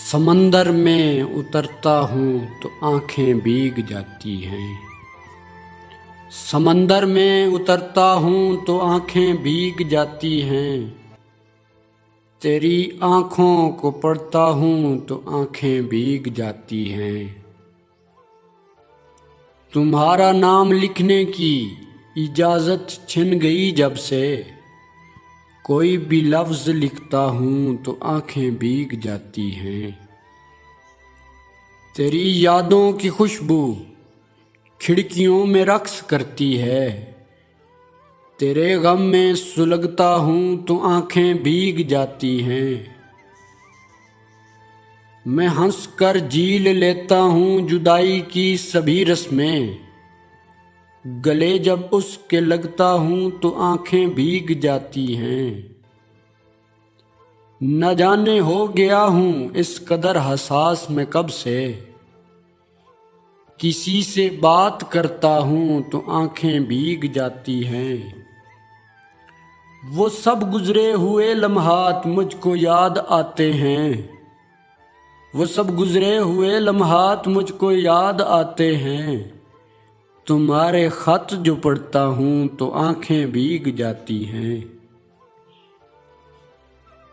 समंदर में उतरता हूँ तो आंखें भीग जाती हैं। समंदर में उतरता हूँ तो आंखें भीग जाती हैं। तेरी आँखों को पढ़ता हूँ तो आंखें भीग जाती हैं। तुम्हारा नाम लिखने की इजाज़त छिन गई जब से, कोई भी लफ्ज़ लिखता हूँ तो आंखें भीग जाती हैं। तेरी यादों की खुशबू खिड़कियों में रक्स करती है। तेरे गम में सुलगता हूँ तो आंखें भीग जाती हैं। मैं हंस कर झील लेता हूँ जुदाई की सभी रस्में, गले जब उसके लगता हूँ तो आंखें भीग जाती हैं। न जाने हो गया हूँ इस कदर हसास में कब से, किसी से बात करता हूँ तो आंखें भीग जाती हैं। वो सब गुजरे हुए लम्हात मुझको याद आते हैं। वो सब गुजरे हुए लम्हात मुझको याद आते हैं। तुम्हारे खत जो पढ़ता हूँ तो आंखें भीग जाती हैं।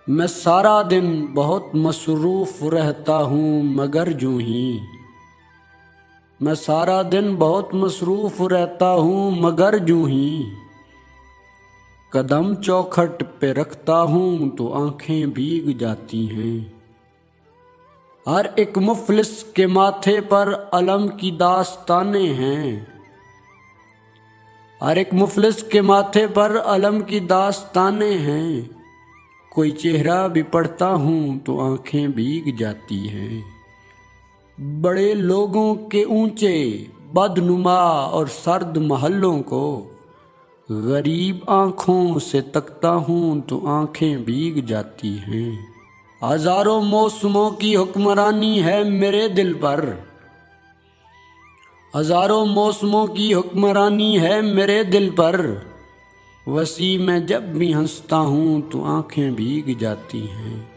मैं सारा दिन बहुत मसरूफ़ रहता हूँ मगर यूं ही, मैं सारा दिन बहुत मसरूफ़ रहता हूँ मगर यूं ही, कदम चौखट पे रखता हूँ तो आंखें भीग जाती हैं। हर एक मुफलिस के माथे पर अलम की दास्तानें हैं। हर एक मुफलिस के माथे पर अलम की दास्तानें हैं। कोई चेहरा भी पढ़ता हूँ तो आंखें भीग जाती हैं। बड़े लोगों के ऊंचे बदनुमा और सर्द महलों को गरीब आँखों से तकता हूँ तो आंखें भीग जाती हैं। हजारों मौसमों की हुक्मरानी है मेरे दिल पर, हजारों मौसमों की हुक्मरानी है मेरे दिल पर। वसी में जब भी हंसता हूँ तो आंखें भीग जाती हैं।